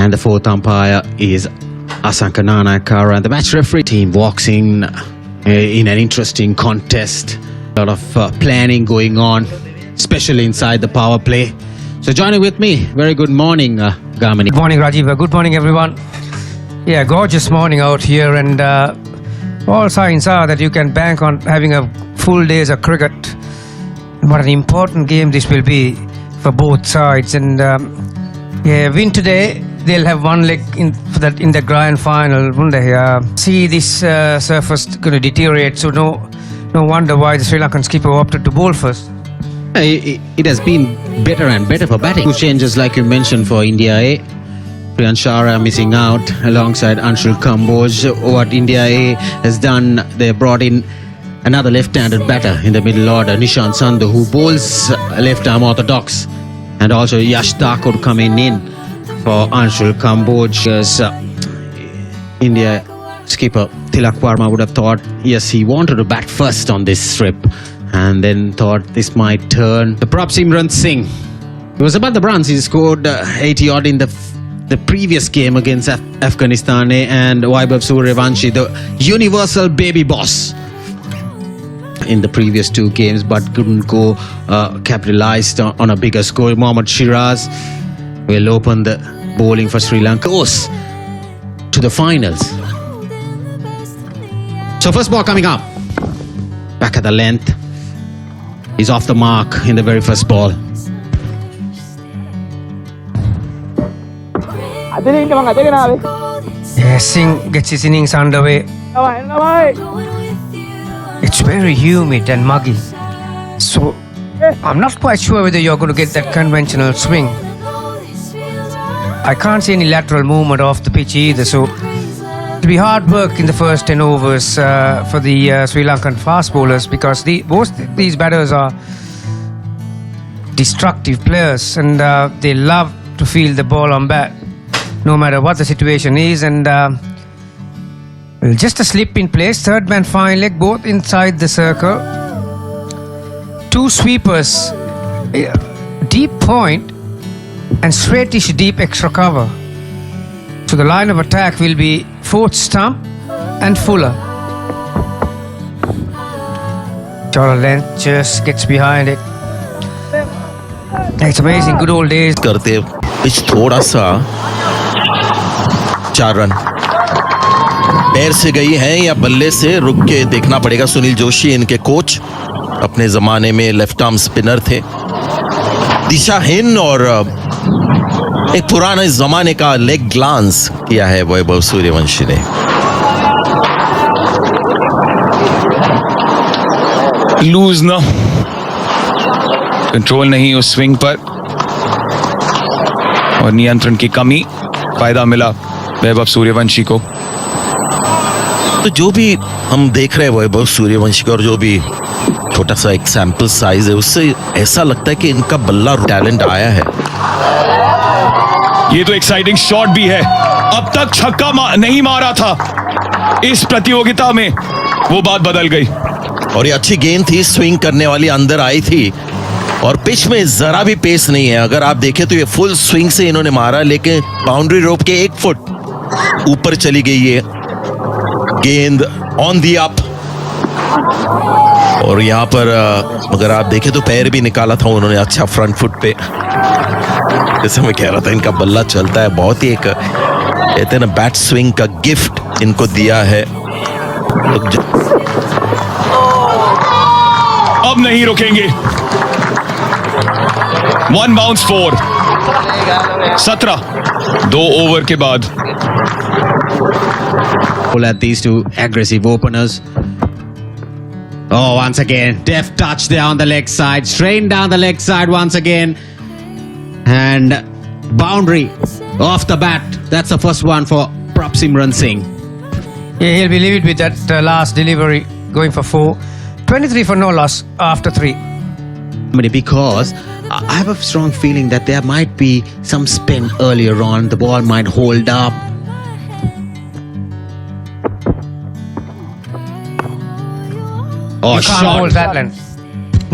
And the fourth umpire is Asanka Nanakara. And the match referee team walks in an interesting contest. A lot of planning going on, especially inside the power play. So joining with me, very good morning, Gamini. Good morning, Rajiv. Good morning, everyone. Yeah, gorgeous morning out here, and all signs are that you can bank on having a full days of cricket. What an important game this will be for both sides. And win today, they'll have one leg in the grand final, won't they? See this surface going to deteriorate, so no wonder why the Sri Lankan skipper opted to bowl first. It has been better and better for batting. Two changes, like you mentioned, for India A. Priyanshara missing out alongside Anshul Kamboj. What India A has done, they brought in another left-handed batter in the middle order, Nishant Sandhu, who bowls left-arm orthodox, and also Yash Thakur coming in for Anshul Kamboj. India skipper Tilak Varma would have thought, yes, he wanted to bat first on this trip, and then thought this might turn. The prop Simran Singh, it was about the runs. He scored 80 odd in the previous game against Afghanistan, and Vaibhav Suryavanshi, the universal baby boss, in the previous two games, but couldn't go capitalized on a bigger score. Mohammad Shiraz will open the bowling for Sri Lanka, goes to the finals. So first ball coming up, back at the length. He's off the mark in the very first ball. Yeah, Singh gets his innings underway. It's very humid and muggy, so I'm not quite sure whether you're going to get that conventional swing. I can't see any lateral movement off the pitch either, so it'll be hard work in the first 10 overs for the Sri Lankan fast bowlers, because both these batters are destructive players, and they love to feel the ball on bat no matter what the situation is. And just a slip in place, third man fine leg, both inside the circle. Two sweepers, deep point and straightish deep extra cover. So the line of attack will be fourth stump and Fuller. Dollar length just gets behind it. It's amazing, good old days. करते pitch थोड़ा सा 4 run पैर से गई हैं या बल्ले से, रुक के देखना पड़ेगा। सुनील जोशी इनके कोच, अपने जमाने में लेफ्ट आर्म स्पिनर थे, दिशाहीन और एक पुराने जमाने का लेग ग्लांस किया है वैभव सूर्यवंशी ने। लूज ना, कंट्रोल नहीं उस स्विंग पर और नियंत्रण की कमी, फायदा मिला वैभव सूर्यवंशी को। तो जो भी हम देख रहे हैं वैभव सूर्यवंशी का, और जो भी छोटा सा एक सैंपल साइज है, उससे ऐसा लगता है कि इनका बल्ला टैलेंट आया है। ये तो एक्साइटिंग शॉट भी है। अब तक छक्का नहीं मारा था इस प्रतियोगिता में, वो बात बदल गई। और ये अच्छी गेंद थी, स्विंग करने वाली अंदर आई थी, और पिच में जरा भी पेस नहीं है। अगर आप देखें तो ये फुल स्विंग से इन्होंने मारा, लेकिन बाउंड्री रोप के 1 फुट ऊपर चली गई है गेंद, ऑन दी अप। और यहाँ पर अगर आप देखें तो पैर भी निकाला था उन्होंने अच्छा फ्रंट फुट पे। जैसे मैं कह रहा था, इनका बल्ला चलता है, बहुत ही एक कहते हैं ना बैट स्विंग का गिफ्ट इनको दिया है। अब नहीं रुकेंगे। 1 बाउंस 4, 17 2 ओवर के बाद। At these two aggressive openers. Oh, once again, deft touch there on the leg side, strain down the leg side once again, and boundary off the bat. That's the first one for prop Simran Singh. Yeah, he'll be livid with that last delivery, going for 4. 23 for no loss after 3. Because I have a strong feeling that there might be some spin earlier on. The ball might hold up. You can't bowl that length.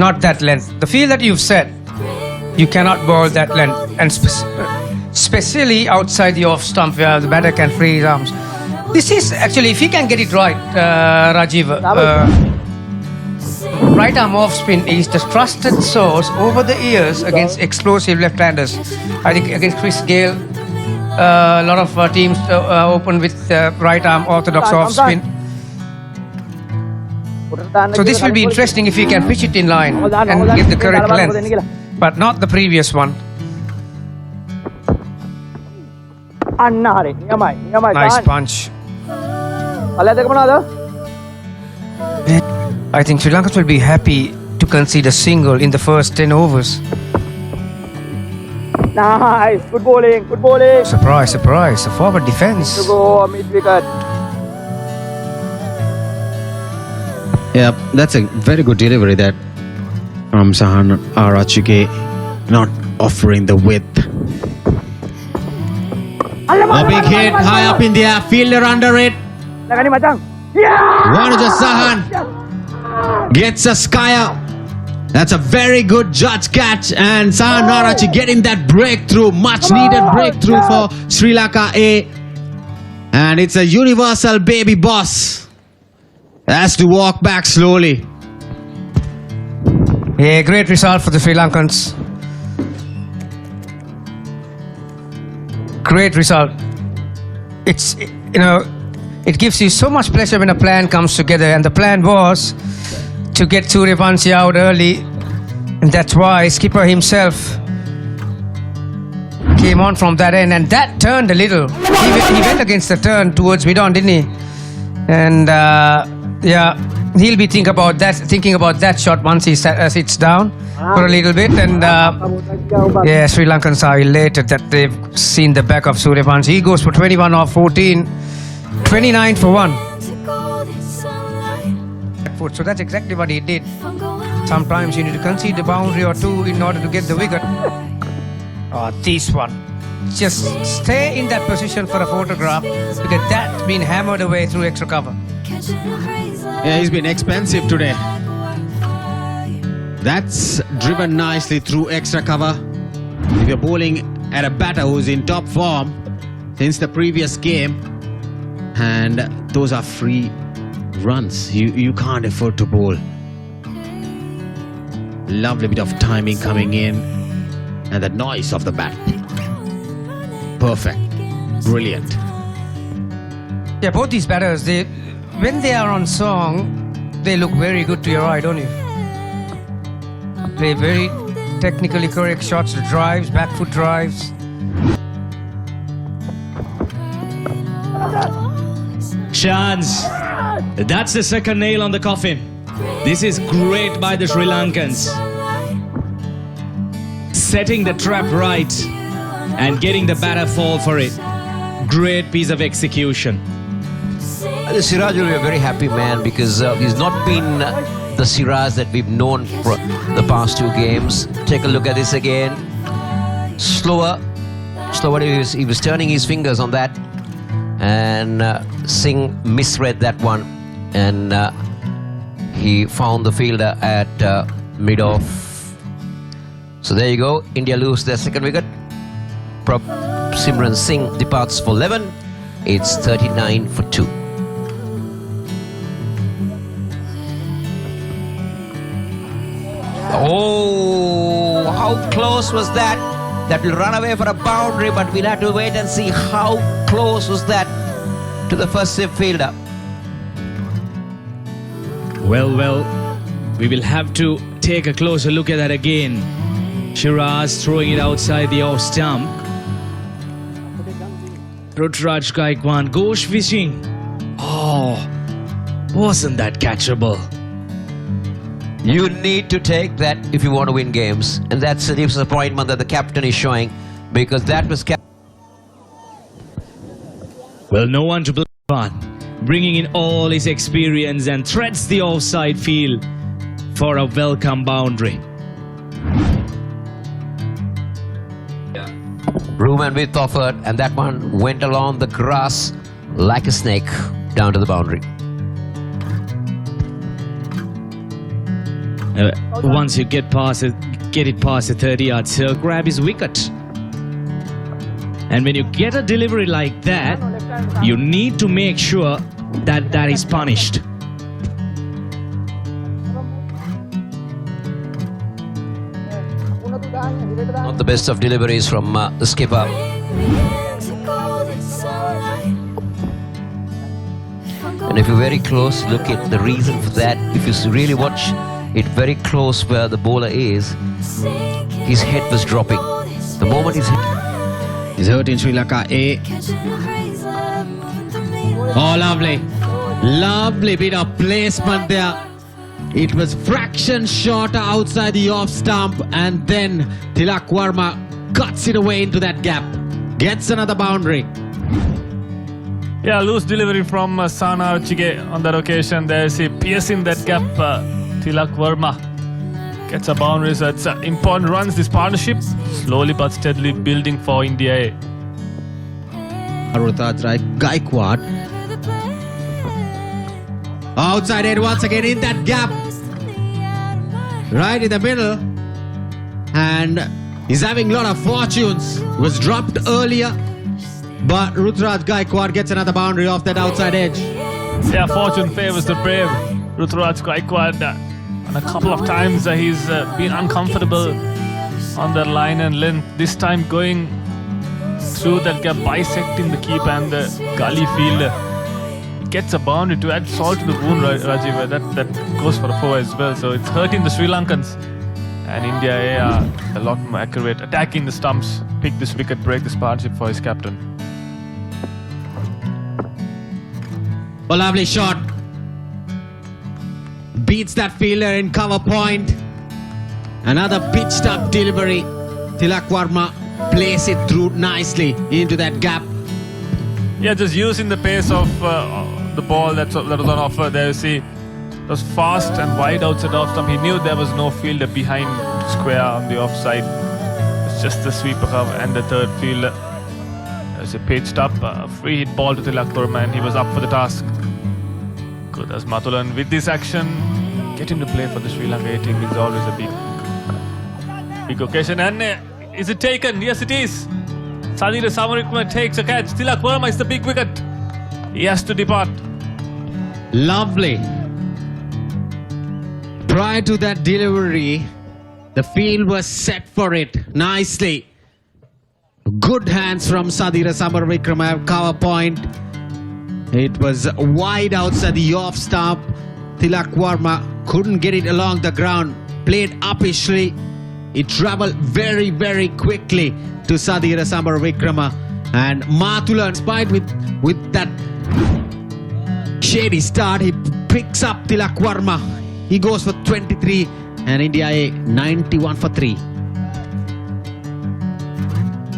Not that length. The field that you've set, you cannot bowl that length. And especially outside the off stump where the batter can free his arms. This is actually, if he can get it right, Rajiv, right arm off spin is the trusted source over the years against explosive left-handers. I think against Chris Gale, a lot of teams open with right arm orthodox off spin. So this will be interesting if he can pitch it in line and get the correct length, but not the previous one. Nice punch. I think Sri Lanka will be happy to concede a single in the first 10 overs. Nice, good bowling, good bowling. Surprise, surprise, a forward defense. To go mid wicket. Yeah, that's a very good delivery that from Sahan Arachike, not offering the width. A big hit, high up in the air, fielder under it. Nak ni macam. Yeah. Wanuja Sahan gets a skyer. That's a very good judge catch, and Sahan Arachi getting that breakthrough, much needed breakthrough for Sri Lanka A. And it's a universal baby boss. Has to walk back slowly. Yeah, great result for the Sri Lankans. Great result. It's, it gives you so much pleasure when a plan comes together, and the plan was to get Suryavanshi out early, and that's why skipper himself came on from that end, and that turned a little. He went against the turn towards mid-on, didn't he? And yeah, he'll be thinking about that shot once he sits down for a little bit. And yeah, Sri Lankans are elated that they've seen the back of Suryavanshi. He goes for 21 off 14, 29 for 1. So that's exactly what he did. Sometimes you need to concede a boundary or two in order to get the wicket. Oh, this one. Just stay in that position for a photograph, because that's been hammered away through extra cover. Yeah, he's been expensive today. That's driven nicely through extra cover. If you're bowling at a batter who's in top form since the previous game, and those are free runs, you can't afford to bowl. Lovely bit of timing coming in, and the noise of the bat. Perfect. Brilliant. Yeah, both these batters, when they are on song, they look very good to your eye, don't you? Play very technically correct shots, drives, back foot drives. Chance. That's the second nail on the coffin. This is great by the Sri Lankans. Setting the trap right and getting the batter fall for it. Great piece of execution. Siraj will be a very happy man, because he's not been the Siraj that we've known for the past two games. Take a look at this again. Slower. He was turning his fingers on that, and Singh misread that one, and he found the fielder at mid-off. So there you go. India lose their second wicket. Simran Singh departs for 11. It's 39 for 2. Oh, how close was that? That will run away for a boundary, but we'll have to wait and see how close was that to the first fielder. Well, we will have to take a closer look at that again. Shiraz throwing it outside the off stump. Rutraj Gaikwad goes fishing. Oh, wasn't that catchable? You need to take that if you want to win games, and that's the disappointment that the captain is showing, because that was Well, no one to blame on, bringing in all his experience and threads the offside field for a welcome boundary. room and width offered, and that one went along the grass like a snake down to the boundary. Once you get it past the 30-yard circle, grab his wicket. And when you get a delivery like that, you need to make sure that that is punished. Not the best of deliveries from the skipper. And if you're very close, look at the reason for that. If you really watch it very close where the bowler is, his head was dropping. The moment his head... He's hurt in Sri Lanka A. Oh, lovely. Lovely bit of placement there. It was fraction short outside the off stump, and then Tilak Verma cuts it away into that gap. Gets another boundary. Yeah, loose delivery from Sana Archige on that occasion. There's a piercing that gap. Tilak Verma gets a boundary. So it's important runs. This partnership slowly but steadily building for India A. Rutraj Gaikwad. Outside edge once again in that gap. Right in the middle. And he's having a lot of fortunes. Was dropped earlier. But Rutraj Gaikwad gets another boundary off that outside edge. Yeah, fortune favors the brave. Rutraj Gaikwad, and a couple of times he's been uncomfortable on that line and length. This time going through that gap, bisecting the keeper and the gully fielder. Gets a boundary to add salt to the wound, Rajiv. That goes for a 4 as well. So it's hurting the Sri Lankans. And India A are a lot more accurate, attacking the stumps. Pick this wicket, break this partnership for his captain. A lovely shot. Beats that fielder in cover point. Another pitched up delivery. Tilak Verma plays it through nicely into that gap. Yeah, just using the pace of the ball that was on offer there. You see, it was fast and wide outside off stump. He knew there was no fielder behind square on the offside. It's just the sweeper and the third fielder. There's a pitched up free hit ball to Tilak Verma, and he was up for the task. Good as Mathulan with this action, getting to play for the Sri Lanka A team is always a big occasion. And is it taken? Yes, it is. Sadira Samarikma takes a catch. Tilak Verma is the big wicket. He has to depart. Lovely. Prior to that delivery, the field was set for it nicely. Good hands from Sadira Samaravikrama, cover point. It was wide outside the off stump. Tilak Verma couldn't get it along the ground. Played uppishly. It travelled very, very quickly to Sadira Samaravikrama. And Mathulan, despite with that shady start, he picks up Tilak Verma. He goes for 23 and India A 91 for 3.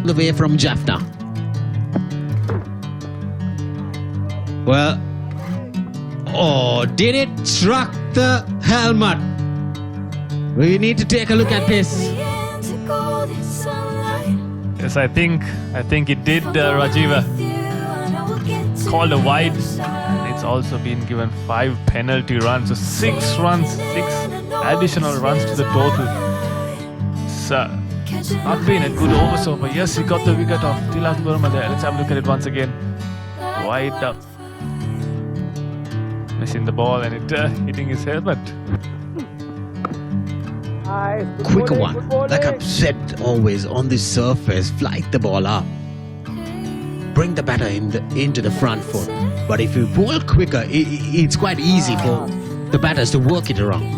Away from Jaffna. Well, oh, did it struck the helmet? We need to take a look at this. Yes, I think it did, Rajiva. Called a wide, and it's also been given 5 penalty runs. So 6 runs, 6 additional runs to the total. It's not been a good oversaw, but yes, he got the wicket of Tilak Verma there. Let's have a look at it once again. Wide up. Missing the ball and it hitting his helmet. Nice. Good Quicker bowling, one. good bowling. Like I've said always, on this surface, flight the ball up. Bring the batter into the front foot. But if you bowl quicker, it's quite easy for the batters to work it around.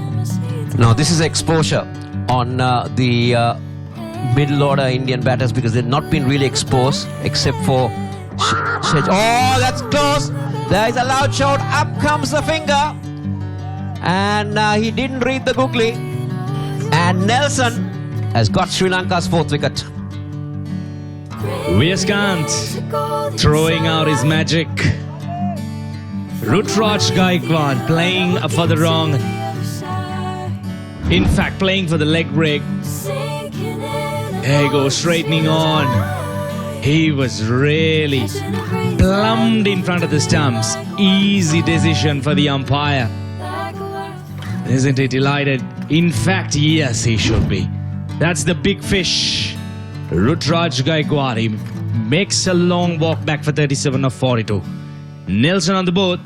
Now this is exposure on the middle order Indian batters because they've not been really exposed except for oh, that's close. There is a loud shout. Up comes the finger. And he didn't read the googly. And Nelson has got Sri Lanka's 4th wicket. Viyaskant throwing out his magic. Rutraj Gaikwad playing for the wrong. In fact, playing for the leg break. There he goes, straightening on. He was really plumbed in front of the stumps. Easy decision for the umpire. Isn't he delighted? In fact, yes, he should be. That's the big fish. Rutraj Gaikwad. He makes a long walk back for 37 of 42. Nelson on the board.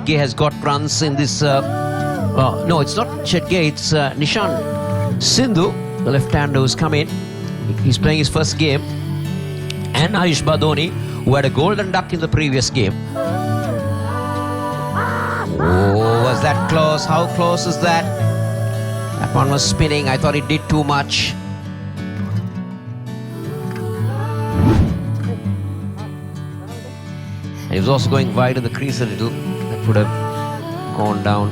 Gay has got runs in this. No, it's not Chet Gay, it's Nishan Sindhu, the left-hander who's come in. He's playing his first game. And Ayush Badoni, who had a golden duck in the previous game. Oh, was that close? How close is that? That one was spinning. I thought it did too much. And he was also going wide in the crease a little. That would have gone down.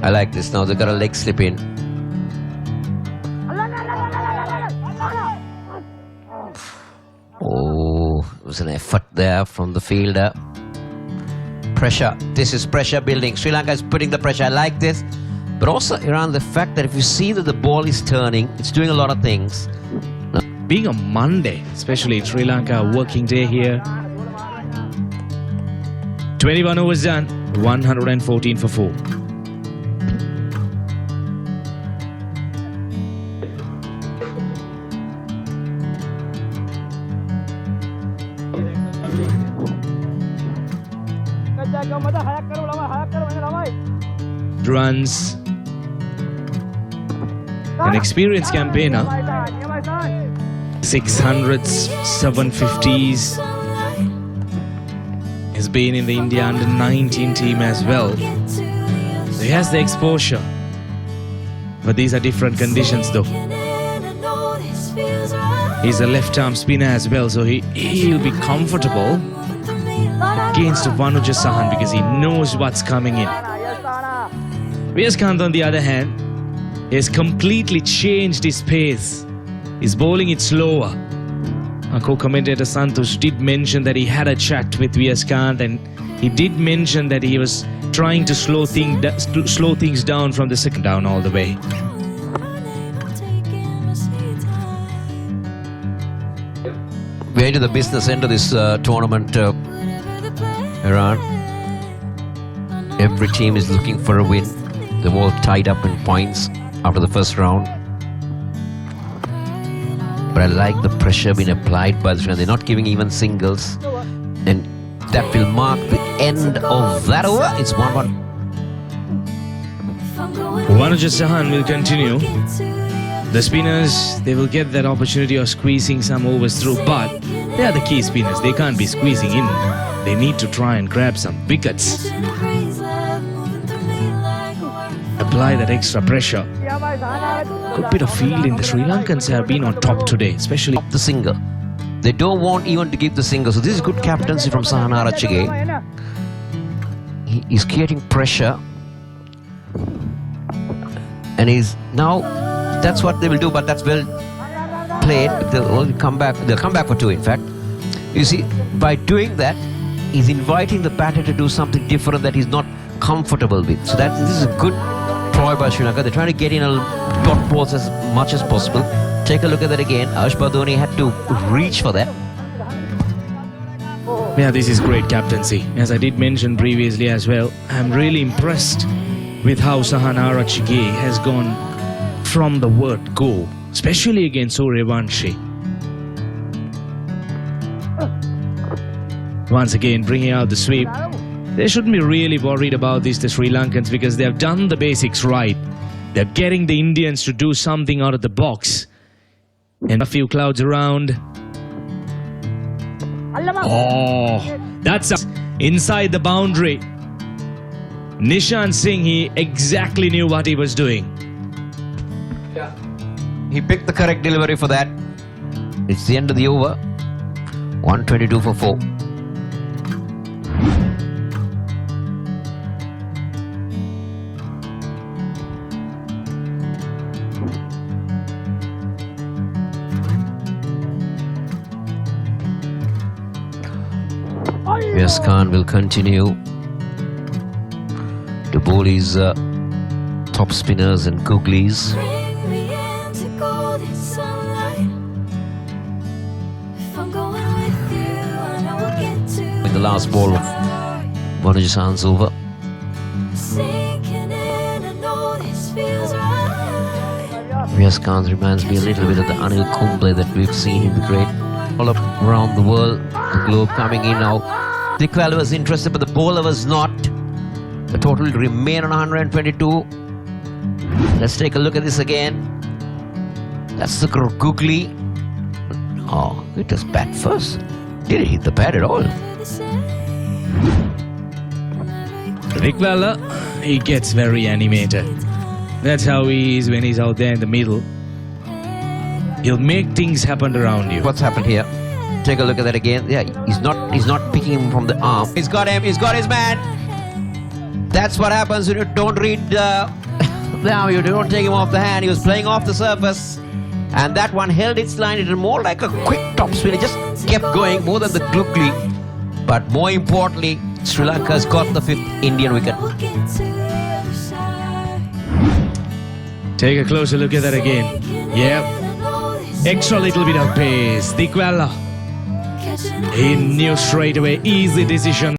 I like this now. They've got a leg slip in. Oh, it was an effort there from the fielder. Pressure. This is pressure building. Sri Lanka is putting the pressure. I like this. But also around the fact that if you see that the ball is turning, it's doing a lot of things. Being a Monday, especially Sri Lanka, a working day here. 21 overs done, 114 for 4. Runs. An experienced campaigner. 600s, 750s. He's been in the India under 19 team as well. So he has the exposure. But these are different conditions though. He's a left arm spinner as well, so he'll be comfortable against Vanuja Sahan because he knows what's coming in. Viyaskant, on the other hand, has completely changed his pace. He's bowling it slower. Our co-commentator Santosh did mention that he had a chat with Viyaskant, and he did mention that he was trying to slow things down from the second down all the way. We're into the business end of this tournament, Iran. Every team is looking for a win. They're all tied up in points after the first round. But I like the pressure being applied by the Sri Lanka. They're not giving even singles. And that will mark the end of that over. It's 1-1. Vanuja Sahan will continue. The spinners, they will get that opportunity of squeezing some overs through, but they are the key spinners. They can't be squeezing in. They need to try and grab some wickets. Apply that extra pressure. Good bit of fielding. The Sri Lankans have been on top today, especially The single. They don't want even to give the single. So this is good captaincy from Sahanara Chige. He's creating pressure. And he's now, that's what they will do, but that's well played. They'll only come back. They'll come back for 2, in fact. You see, by doing that, he's inviting the batter to do something different that he's not comfortable with. So this is a good ploy by Sri Lanka. They're trying to get in a dot balls as much as possible. Take a look at that again. Ayush Badoni had to reach for that. Yeah, this is great captaincy. As I did mention previously as well, I'm really impressed with how Sahanara Chige has gone from the word go, especially against suryavanshi. Once again, bringing out the sweep. They shouldn't be really worried about this, the Sri Lankans, because they have done the basics right. They're getting the Indians to do something out of the box. And a few clouds around. Oh, that's inside the boundary. Nishan Singh, he exactly knew what he was doing. He picked the correct delivery for that. It's the end of the over. 122 for 4. Yes, Khan will continue to bowl his top spinners and googlies. With the last ball of Vanuja Sahan's over. Khan reminds me a little bit of the Anil Kumble that we've seen in the great all up around the world, the globe coming in now. Dikwal was interested, but the bowler was not. The total will remain on 122. Let's take a look at this again. That's the googly. Oh, it was bat first. Didn't hit the bat at all. Dikwal, he gets very animated. That's how he is when he's out there in the middle. He'll make things happen around you. What's happened here? Take a look at that again. Yeah, he's not picking him from the arm. He's got him. He's got his man. That's what happens when you don't read. Now you don't take him off the hand. He was playing off the surface, and that one held its line. It was more like a quick topspin. It just kept going more than the googly. But more importantly, Sri Lanka's got the 5th Indian wicket. Take a closer look at that again. Yep. Extra little bit of pace. Dikwal, he knew straight away. Easy decision.